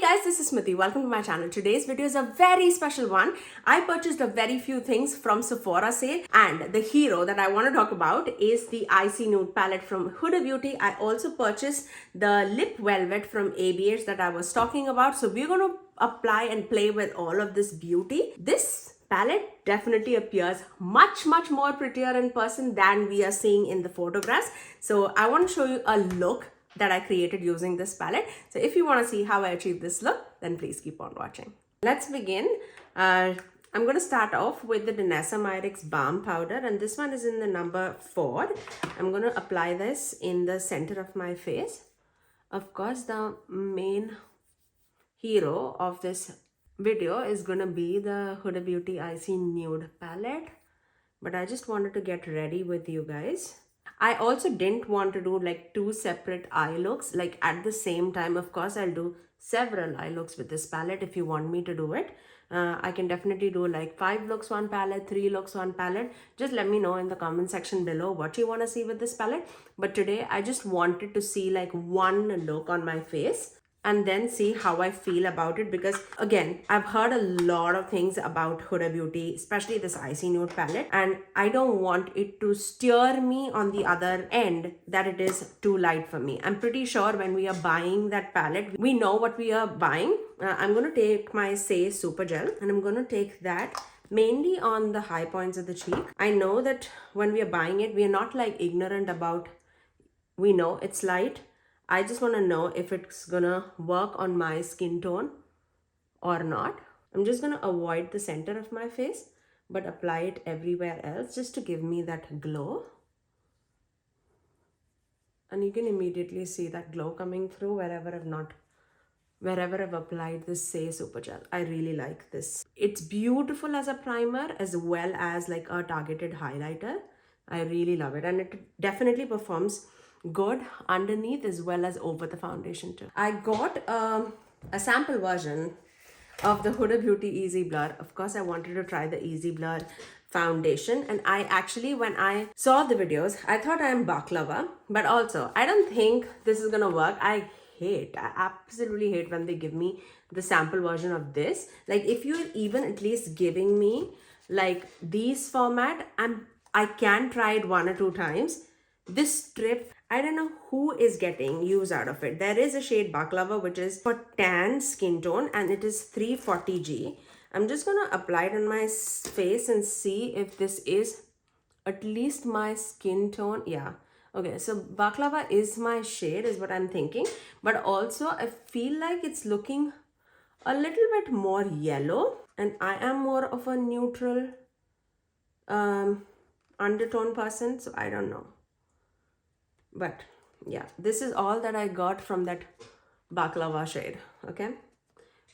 Guys, this is Smithy. Welcome to my channel. Today's video is a very special one. I purchased a very few things from Sephora sale, and the hero that I want to talk about is the Icy Nude palette from Huda Beauty. I also purchased the lip velvet from ABH that I was talking about. So we're going to apply and play with all of this beauty. This palette definitely appears much more prettier in person than we are seeing in the photographs. So I want to show you a look that I created using this palette. So if you want to see how I achieved this look, then please keep on watching. Let's begin. I'm going to start off with the Danessa Myricks Balm Powder, and this one is in the number 4. I'm going to apply this in the center of my face. Of course, the main hero of this video is going to be the Huda Beauty Icy Nude palette, but I just wanted to get ready with you guys. I also didn't want to do like 2 separate eye looks like at the same time. Of course, I'll do several eye looks with this palette if you want me to do it. I can definitely do like 5 looks one palette, 3 looks one palette. Just let me know in the comment section below what you want to see with this palette. But today I just wanted to see like one look on my face and then see how I feel about it, because again, I've heard a lot of things about Huda Beauty, especially this Icy Nude palette, and I don't want it to steer me on the other end that it is too light for me. I'm pretty sure when we are buying that palette, we know what we are buying. I'm going to take my Say Super Gel and I'm going to take that mainly on the high points of the cheek. I know that when we are buying it, we are not like ignorant about, we know it's light. I just want to know if it's gonna work on my skin tone or not. I'm just gonna avoid the center of my face but apply it everywhere else just to give me that glow. And you can immediately see that glow coming through wherever I've applied this Say Super Gel. I really like this. It's beautiful as a primer as well as like a targeted highlighter. I really love it, and it definitely performs good underneath as well as over the foundation too. I got a sample version of the Huda Beauty Easy Blur. Of course, I wanted to try the Easy Blur foundation, and I actually, when I saw the videos, I thought I am baklava, but also I don't think this is gonna work. I absolutely hate when they give me the sample version of this. Like if you're even at least giving me like these format, I can try it 1 or 2 times. This strip, I don't know who is getting use out of it. There is a shade Baklava which is for tan skin tone, and it is 340G. I'm just going to apply it on my face and see if this is at least my skin tone. Yeah. Okay, so Baklava is my shade is what I'm thinking. But also I feel like it's looking a little bit more yellow, and I am more of a neutral undertone person, so I don't know. But yeah, this is all that I got from that Baklava shade, okay,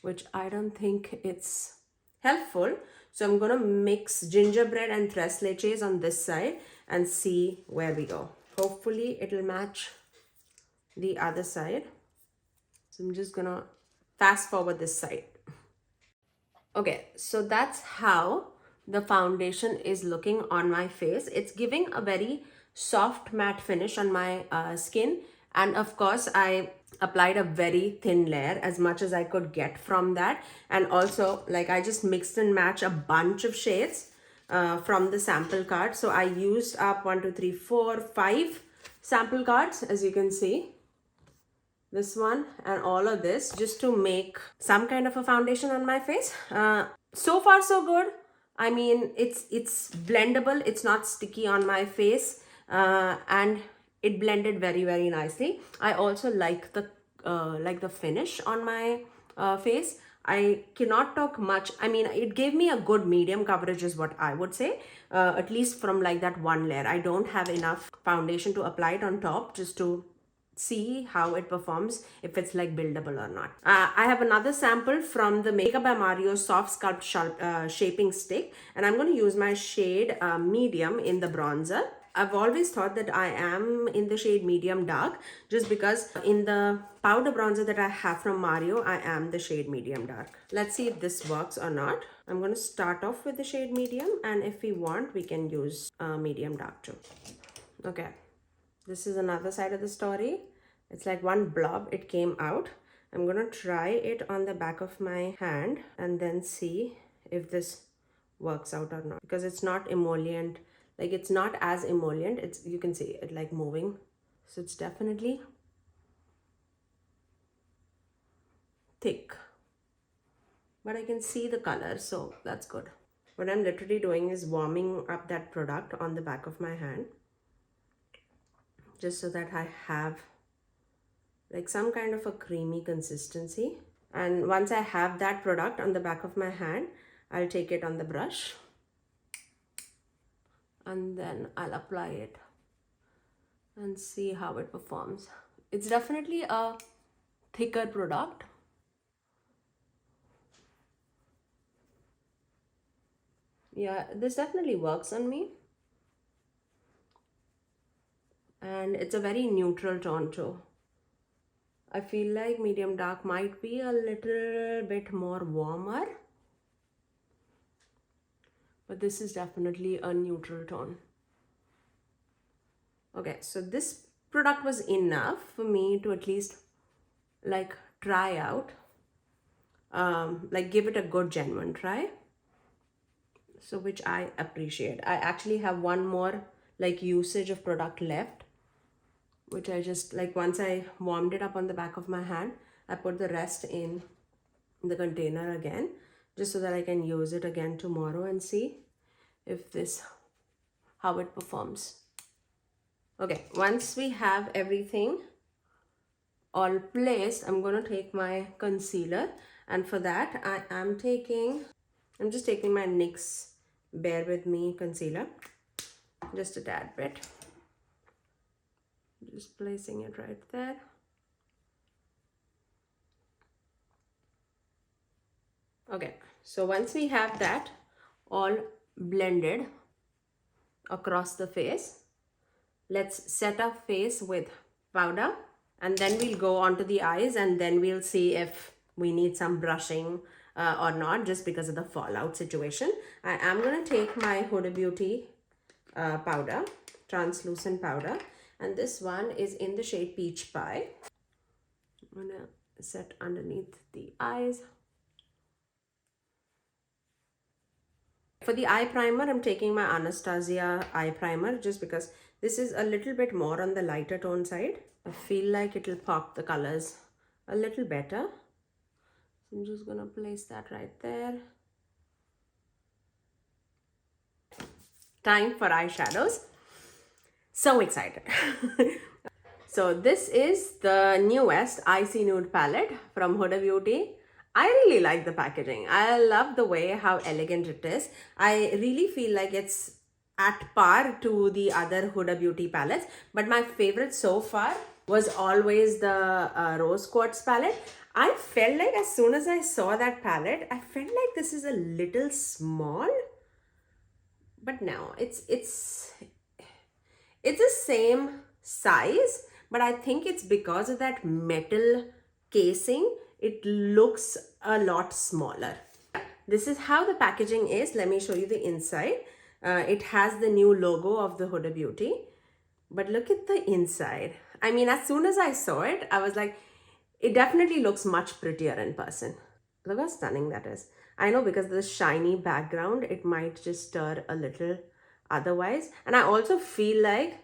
which I don't think it's helpful. So I'm gonna mix gingerbread and tres leches on this side and see where we go. Hopefully it'll match the other side. So I'm just gonna fast forward this side. Okay, so that's how the foundation is looking on my face. It's giving a very soft matte finish on my skin, and of course I applied a very thin layer, as much as I could get from that. And also like I just mixed and matched a bunch of shades from the sample card. So I used up 1 2 3 4 5 sample cards, as you can see, this one and all of this, just to make some kind of a foundation on my face. So far so good. I mean, it's blendable, it's not sticky on my face, and it blended very nicely. I also like the finish on my face. I cannot talk much. I mean, it gave me a good medium coverage is what I would say, at least from like that one layer. I don't have enough foundation to apply it on top just to see how it performs, if it's like buildable or not. I have another sample from the Makeup by Mario Soft Sculpt Shaping Stick, and I'm going to use my shade medium in the bronzer. I've always thought that I am in the shade medium dark, just because in the powder bronzer that I have from Mario, I am the shade medium dark. Let's see if this works or not. I'm going to start off with the shade medium, and if we want, we can use medium dark too. Okay, this is another side of the story. It's like one blob, it came out. I'm gonna try it on the back of my hand and then see if this works out or not, because it's not emollient, like it's not as emollient. It's, you can see it like moving, so it's definitely thick, but I can see the color, so that's good. What I'm literally doing is warming up that product on the back of my hand, just so that I have like some kind of a creamy consistency. And once I have that product on the back of my hand, I'll take it on the brush and then I'll apply it and see how it performs. It's definitely a thicker product. Yeah, this definitely works on me. And it's a very neutral tone too. I feel like medium dark might be a little bit more warmer, but this is definitely a neutral tone. Okay, so this product was enough for me to at least like try out, like give it a good genuine try, so which I appreciate. I actually have one more like usage of product left, which I just like, once I warmed it up on the back of my hand, I put the rest in the container again, just so that I can use it again tomorrow and see if this, how it performs. Okay, once we have everything all placed, I'm going to take my concealer, and for that I'm just taking my NYX Bear With Me concealer, just a tad bit, just placing it right there. Okay, so once we have that all blended across the face, let's set our face with powder, and then we'll go on to the eyes, and then we'll see if we need some brushing or not, just because of the fallout situation. I am going to take my Huda Beauty powder, translucent powder, and this one is in the shade Peach Pie. I'm going to set underneath the eyes. For the eye primer, I'm taking my Anastasia eye primer, just because this is a little bit more on the lighter tone side. I feel like it'll pop the colors a little better. So I'm just gonna place that right there. Time for eyeshadows. So excited. So this is the newest Icy Nude palette from Huda Beauty. I really like the packaging. I love the way how elegant it is. I really feel like it's at par to the other Huda Beauty palettes, but my favorite so far was always the Rose Quartz palette. I felt like as soon as I saw that palette, I felt like this is a little small, but no, it's the same size, but I think it's because of that metal casing, it looks a lot smaller. This is how the packaging is. Let me show you the inside. It has the new logo of the Huda Beauty, but look at the inside. I mean, as soon as I saw it, I was like, it definitely looks much prettier in person. Look how stunning that is. I know, because of the shiny background, it might just stir a little otherwise. And I also feel like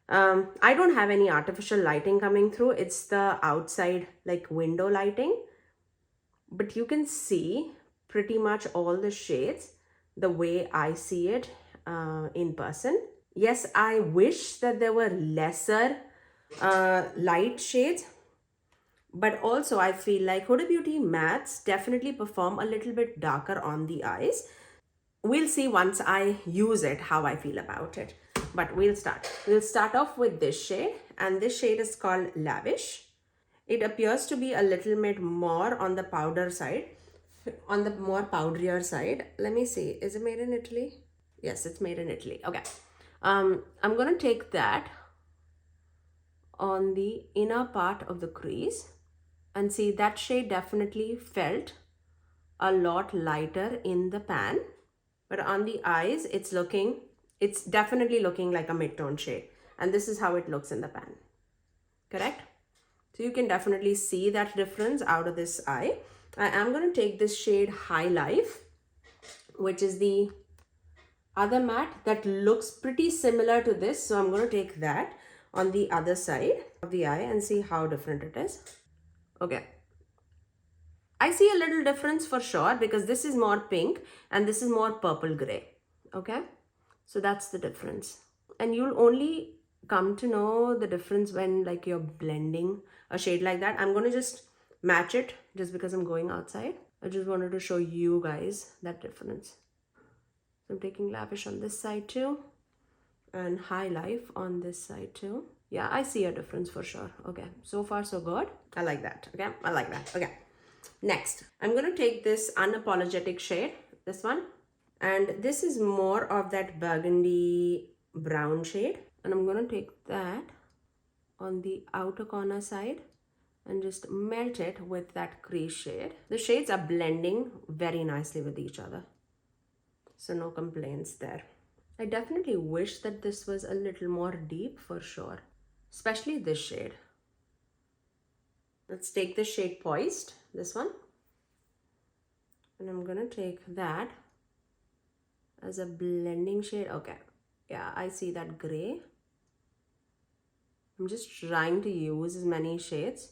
I don't have any artificial lighting coming through. It's the outside like window lighting, but you can see pretty much all the shades the way I see it in person. Yes, I wish that there were lesser light shades, but also I feel like Huda Beauty mattes definitely perform a little bit darker on the eyes. We'll see once I use it how I feel about it. But we'll start off with this shade, and this shade is called Lavish. It appears to be a little bit more on the powder side, on the more powderier side. Let me see, is it made in Italy? Yes, it's made in Italy. Okay, I'm gonna take that on the inner part of the crease, and see that shade definitely felt a lot lighter in the pan, but on the eyes it's definitely looking like a mid-tone shade, and this is how it looks in the pan. Correct? So you can definitely see that difference out of this eye. I am going to take this shade High Life, which is the other matte that looks pretty similar to this. So I'm going to take that on the other side of the eye and see how different it is. Okay. I see a little difference for sure because this is more pink and this is more purple gray. Okay. So that's the difference. And you'll only come to know the difference when like you're blending a shade like that. I'm going to just match it just because I'm going outside. I just wanted to show you guys that difference. So I'm taking Lavish on this side too and High Life on this side too. Yeah, I see a difference for sure. Okay, so far so good. I like that. Okay, I like that. Okay, next I'm going to take this Unapologetic shade, this one. And this is more of that burgundy brown shade. And I'm going to take that on the outer corner side and just melt it with that crease shade. The shades are blending very nicely with each other. So no complaints there. I definitely wish that this was a little more deep for sure. Especially this shade. Let's take the shade Poised, this one. And I'm going to take that as a blending shade. Okay, yeah, I see that gray. I'm just trying to use as many shades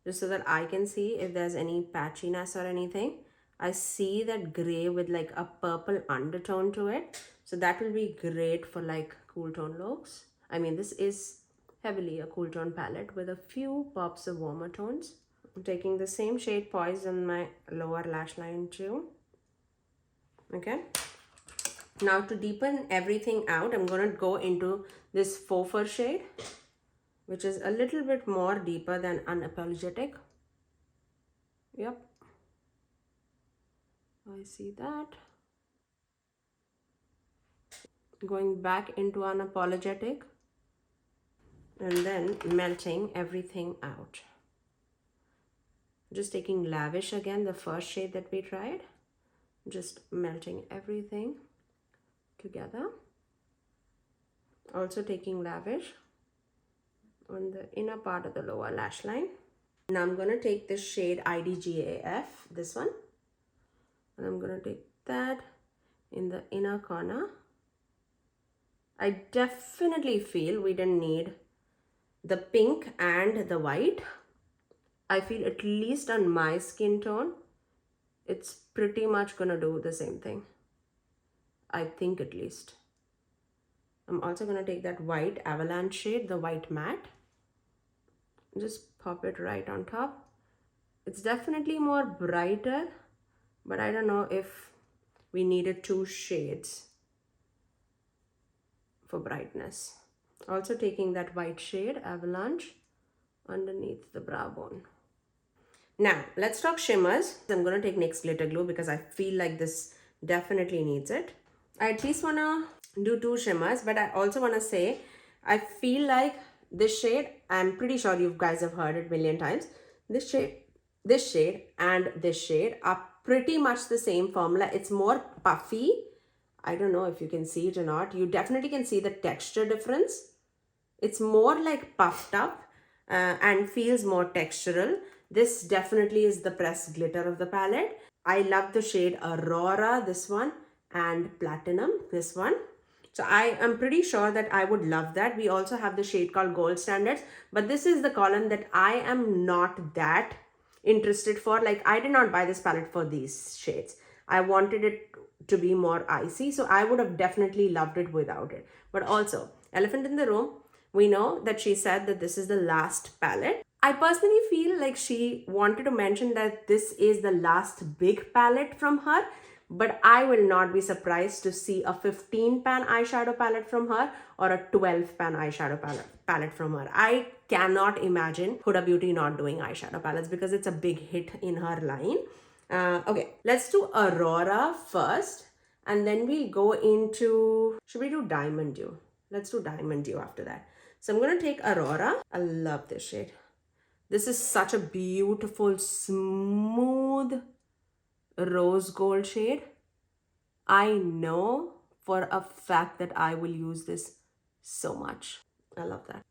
just so that I can see if there's any patchiness or anything. I see that gray with like a purple undertone to it. So that will be great for like cool tone looks. I mean, this is heavily a cool tone palette with a few pops of warmer tones. I'm taking the same shade Poised on my lower lash line too. Okay. Now to deepen everything out, I'm going to go into this Faux Fur shade, which is a little bit more deeper than Unapologetic. Yep. I see that. Going back into Unapologetic and then melting everything out. Just taking Lavish again, the first shade that we tried. Just melting everything together. Also taking Lavish on the inner part of the lower lash line. Now I'm going to take this shade IDGAF, this one. And I'm going to take that in the inner corner. I definitely feel we didn't need the pink and the white. I feel at least on my skin tone, it's pretty much going to do the same thing. I think at least. I'm also going to take that white Avalanche shade, the white matte. Just pop it right on top. It's definitely more brighter, but I don't know if we needed two shades for brightness. Also taking that white shade, Avalanche, underneath the brow bone. Now, let's talk shimmers. I'm going to take NYX Glitter Glue because I feel like this definitely needs it. I at least want to do two shimmers, but I also want to say, I feel like this shade, I'm pretty sure you guys have heard it a million times. This shade and this shade are pretty much the same formula. It's more puffy. I don't know if you can see it or not. You definitely can see the texture difference. It's more like puffed up and feels more textural. This definitely is the pressed glitter of the palette. I love the shade Aurora, this one, and Platinum, this one. So I am pretty sure that I would love that. We also have the shade called Gold Standards, but this is the column that I am not that interested for. Like, I did not buy this palette for these shades. I wanted it to be more icy, so I would have definitely loved it without it. But also, elephant in the room, we know that she said that this is the last palette. I personally feel like she wanted to mention that this is the last big palette from her, but I will not be surprised to see a 15 pan eyeshadow palette from her or a 12 pan eyeshadow palette from her. I cannot imagine Huda Beauty not doing eyeshadow palettes because it's a big hit in her line. Okay, let's do Aurora first and then we'll go into, should we do Diamond Dew? Let's do Diamond Dew after that. So I'm going to take Aurora. I love this shade. This is such a beautiful, smooth rose gold shade. I know for a fact that I will use this so much. I love that.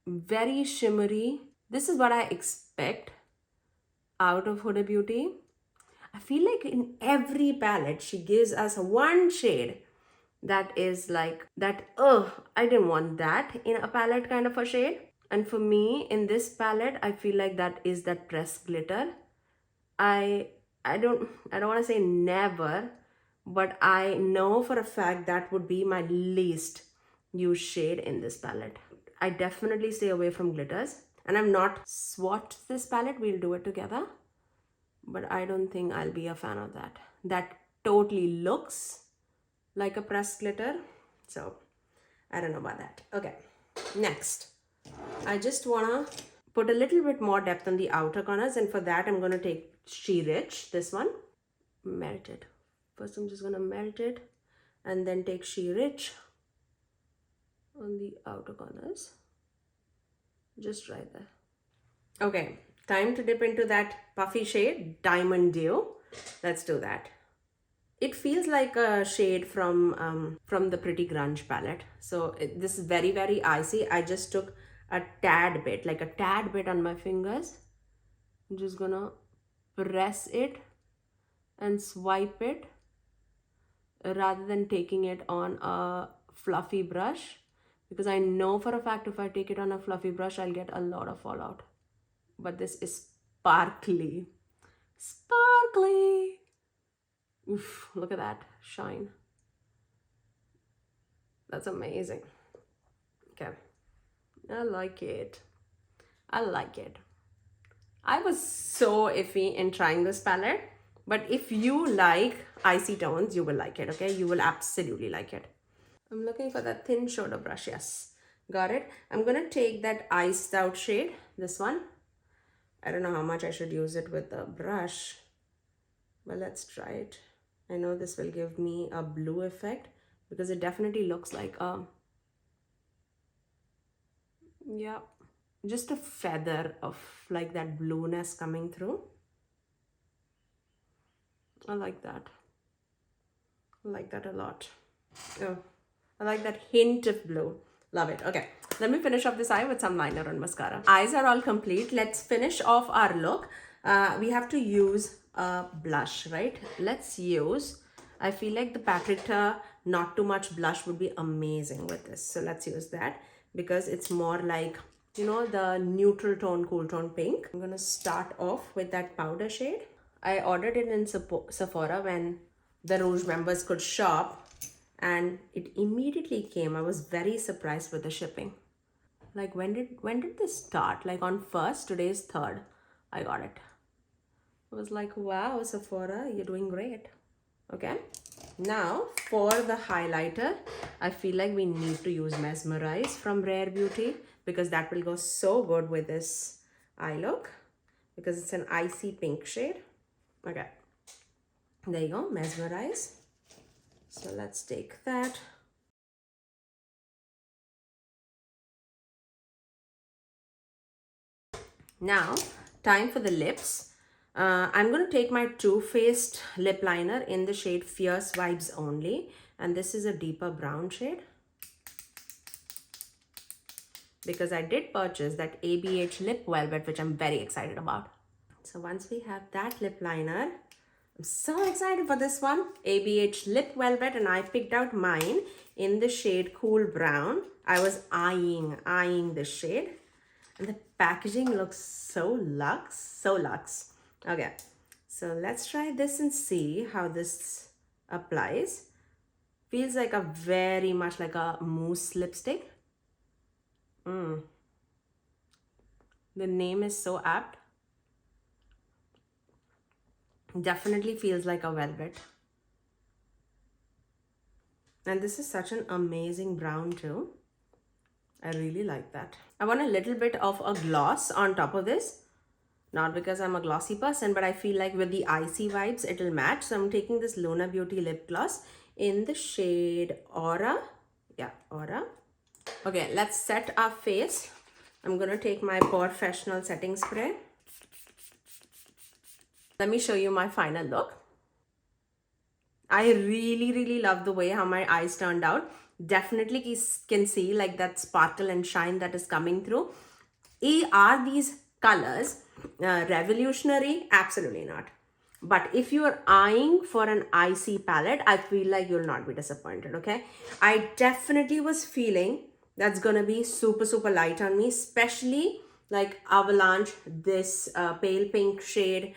Very shimmery, This is what I expect out of Huda Beauty. I feel like in every palette, she gives us one shade that is like that, oh, I didn't want that in a palette kind of a shade. And for me, in this palette, I feel like that is that pressed glitter. I don't want to say never, but I know for a fact that would be my least used shade in this palette. I definitely stay away from glitters, and I've not swatched this palette. We'll do it together, but I don't think I'll be a fan of that. That totally looks like a pressed glitter, so I don't know about that. Okay, next, I just wanna put a little bit more depth on the outer corners, and for that I'm gonna take She Rich, this one, melt it. First I'm just gonna melt it and then take She Rich on the outer corners, just right there. Okay, time to dip into that puffy shade, Diamond Dew. Let's do that. It feels like a shade from the Pretty Grunge palette. So this is very, very icy. I just took a tad bit, like a tad bit on my fingers. I'm just gonna press it and swipe it rather than taking it on a fluffy brush, because I know for a fact if I take it on a fluffy brush, I'll get a lot of fallout. But this is sparkly. Sparkly. Oof, look at that shine. That's amazing. Okay. I like it. I like it. I was so iffy in trying this palette, but if you like icy tones, you will like it, okay? You will absolutely like it. I'm looking for that thin shoulder brush. Yes, got it. I'm gonna take that iced out shade, this one. I don't know how much I should use it with the brush, but let's try it. I know this will give me a blue effect because it definitely looks like a, yeah, just a feather of like that blueness coming through. I like that. I like that a lot. Oh, I like that hint of blue. Love it. Okay, let me finish off this eye with some liner and mascara. Eyes are all complete. Let's finish off our look. We have to use a blush, right? Let's use, I feel like the Paprika Not Too Much blush would be amazing with this. So let's use that because it's more like, you know, the neutral tone, cool tone pink. I'm gonna start off with that powder shade. I ordered it in Sephora when the Rouge members could shop, and it immediately came. I was very surprised with the shipping. Like when did this start? Like on 1st, today's 3rd, I got it. I was like, wow, Sephora, you're doing great. Okay, now for the highlighter, I feel like we need to use Mesmerize from Rare Beauty because that will go so good with this eye look because it's an icy pink shade. Okay, there you go, Mesmerize. So let's take that. Now, time for the lips. I'm going to take my Too Faced lip liner in the shade Fierce Vibes Only. And this is a deeper brown shade. Because I did purchase that ABH Lip Velvet, which I'm very excited about. So once we have that lip liner, I'm so excited for this one. ABH Lip Velvet, and I picked out mine in the shade Cool Brown. I was eyeing this shade. And the packaging looks so luxe, so luxe. Okay, so let's try this and see how this applies. Feels like a very much like a mousse lipstick. The name is so apt. Definitely feels like a velvet. And this is such an amazing brown too. I really like that. I want a little bit of a gloss on top of this. Not because I'm a glossy person, but I feel like with the icy vibes, it'll match. So I'm taking this Luna Beauty lip gloss in the shade Aura. Yeah, Aura. Okay, let's set our face. I'm going to take my professional setting spray. Let me show you my final look. I really love the way how my eyes turned out. Definitely can see like that sparkle and shine that is coming through. Are these colors revolutionary? Absolutely not. But if you're eyeing for an icy palette, I feel like you'll not be disappointed, okay? I definitely was feeling that's gonna be super, super light on me, especially like Avalanche, this pale pink shade,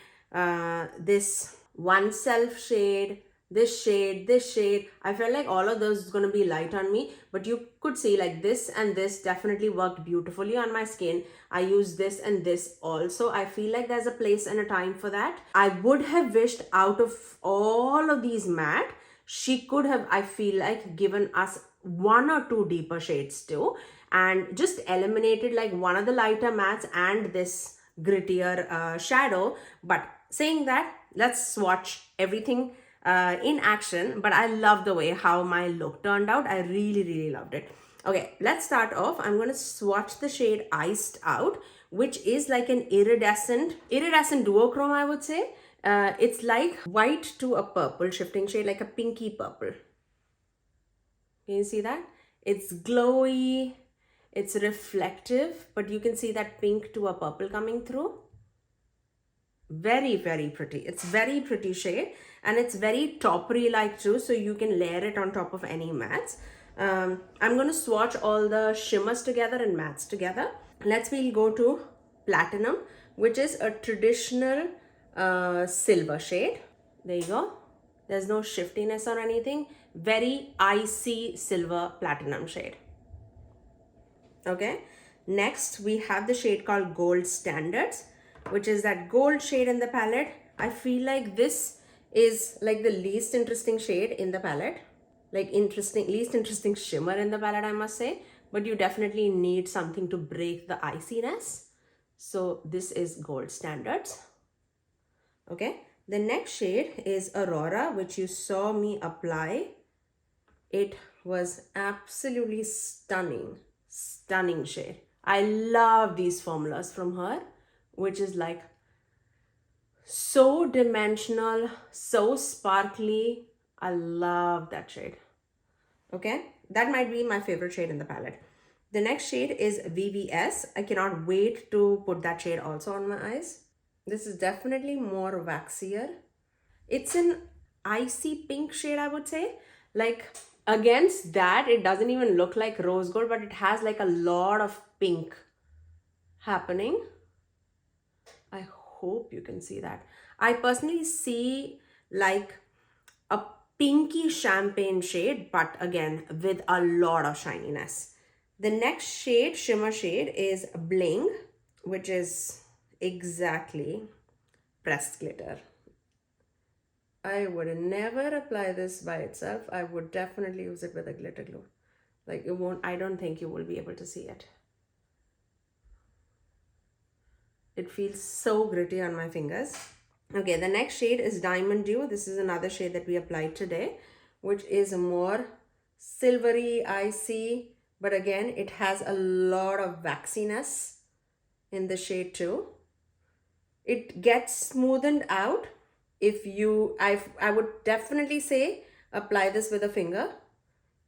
this One Self shade, this shade. I felt like all of those is going to be light on me, but you could see like this and this definitely worked beautifully on my skin. I use this and this also. I feel like there's a place and a time for that. I would have wished out of all of these matte, she could have, I feel like, given us one or two deeper shades too, and just eliminated like one of the lighter mattes and this grittier shadow. But saying that, let's swatch everything in action. But I love the way how my look turned out. I really, really loved it. Okay, let's start off. I'm going to swatch the shade Iced Out, which is like an iridescent duochrome, I would say. It's like white to a purple shifting shade, like a pinky purple. Can you see that? It's glowy, it's reflective, but you can see that pink to a purple coming through. Very, very pretty. It's very pretty shade, and it's very toppery like too, so you can layer it on top of any mattes. I'm going to swatch all the shimmers together and mattes together. We'll go to Platinum, which is a traditional silver shade. There you go. There's no shiftiness or anything. Very icy silver platinum shade. Okay. Next, we have the shade called Gold Standards, which is that gold shade in the palette. I feel like this is like the least interesting shade in the palette. Like least interesting shimmer in the palette, I must say. But you definitely need something to break the iciness. So this is Gold Standards. Okay. The next shade is Aurora, which you saw me apply. It was absolutely stunning. Stunning shade. I love these formulas from her, which is like so dimensional, so sparkly. I love that shade. Okay, that might be my favorite shade in the palette. The next shade is VVS. I cannot wait to put that shade also on my eyes. This is definitely more waxier. It's an icy pink shade, I would say. Like against that, it doesn't even look like rose gold, but it has like a lot of pink happening. I hope you can see that. I personally see like a pinky champagne shade, but again, with a lot of shininess. The next shade, shimmer shade, is Bling, which is exactly pressed glitter. I would never apply this by itself. I would definitely use it with a glitter glue. Like it won't, I don't think you will be able to see it. It feels so gritty on my fingers. Okay, the next shade is Diamond Dew. This is another shade that we applied today, which is more silvery, icy, but again, it has a lot of waxiness in the shade too. It gets smoothened out. If you, I would definitely say apply this with a finger,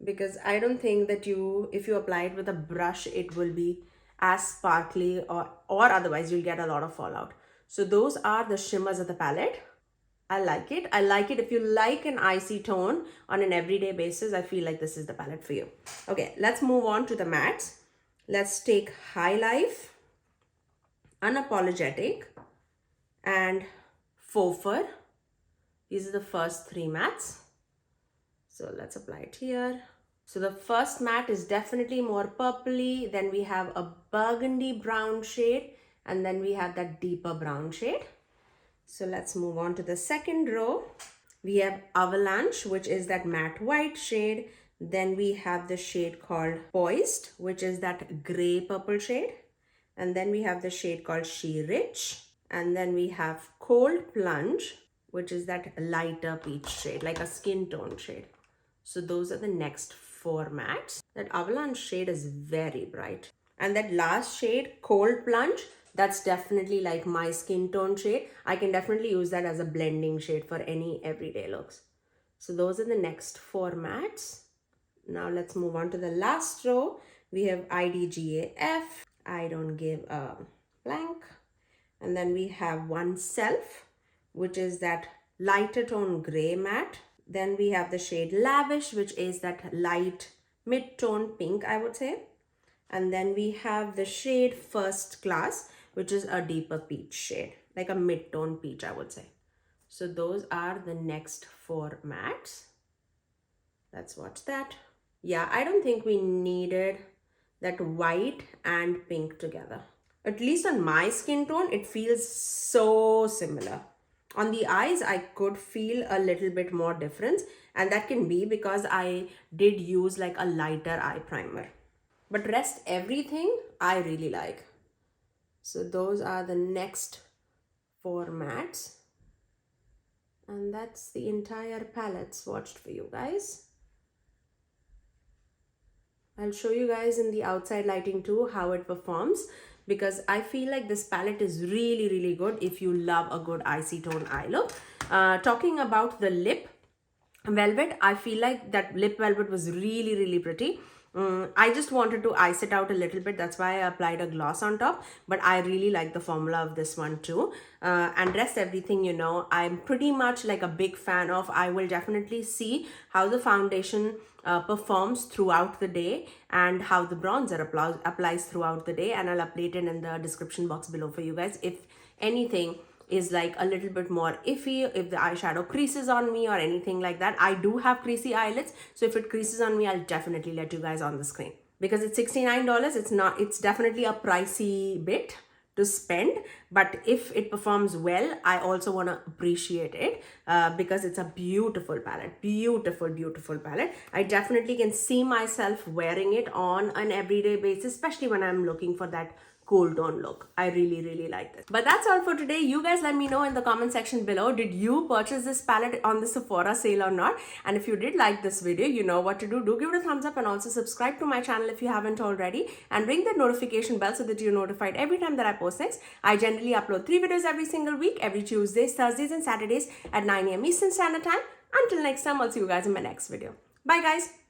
because I don't think that if you apply it with a brush, it will be as sparkly or otherwise you'll get a lot of fallout. So those are the shimmers of the palette. I like it. I like it. If you like an icy tone on an everyday basis, I feel like this is the palette for you. Okay, let's move on to the mattes. Let's take High Life, Unapologetic, and Faux Fur. These are the first three mattes. So let's apply it here. So the first matte is definitely more purpley. Then we have a burgundy brown shade. And then we have that deeper brown shade. So let's move on to the second row. We have Avalanche, which is that matte white shade. Then we have the shade called Poised, which is that gray purple shade. And then we have the shade called She Rich. And then we have Cold Plunge, which is that lighter peach shade, like a skin tone shade. So those are the next four mattes. That Avalanche shade is very bright. And that last shade, Cold Plunge, that's definitely like my skin tone shade. I can definitely use that as a blending shade for any everyday looks. So those are the next four mattes. Now let's move on to the last row. We have IDGAF, I don't give a blank. And then we have One Self, which is that lighter tone gray matte. Then we have the shade Lavish, which is that light mid-tone pink, I would say. And then we have the shade First Class, which is a deeper peach shade, like a mid-tone peach, I would say. So those are the next 4 mattes. Let's watch that. Yeah, I don't think we needed that white and pink together. At least on my skin tone, it feels so similar. On the eyes, I could feel a little bit more difference, and that can be because I did use like a lighter eye primer. But rest everything, I really like. So those are the next 4 mattes. And that's the entire palette swatched for you guys. I'll show you guys in the outside lighting too how it performs, because I feel like this palette is really, really good if you love a good icy tone eye look. Talking about the lip velvet, I feel like that lip velvet was really, really pretty. I just wanted to ice it out a little bit. That's why I applied a gloss on top. But I really like the formula of this one too. And rest everything, you know, I'm pretty much like a big fan of. I will definitely see how the foundation performs throughout the day and how the bronzer applies throughout the day. And I'll update it in the description box below for you guys. If anything is like a little bit more iffy, if the eyeshadow creases on me or anything like that. I do have creasy eyelids, so if it creases on me, I'll definitely let you guys on the screen. Because it's $69, it's definitely a pricey bit to spend, but if it performs well, I also want to appreciate it because it's a beautiful palette, beautiful palette. I definitely can see myself wearing it on an everyday basis, especially when I'm looking for that cool tone look. I really like this. But that's all for today. You guys let me know in the comment section below, did you purchase this palette on the Sephora sale or not? And if you did like this video, you know what to do. Do give it a thumbs up and also subscribe to my channel if you haven't already, and ring that notification bell so that you're notified every time that I post next. I generally upload 3 videos every single week, every Tuesdays, Thursdays and Saturdays at 9 AM Eastern Standard Time. Until next time, I'll see you guys in my next video. Bye guys.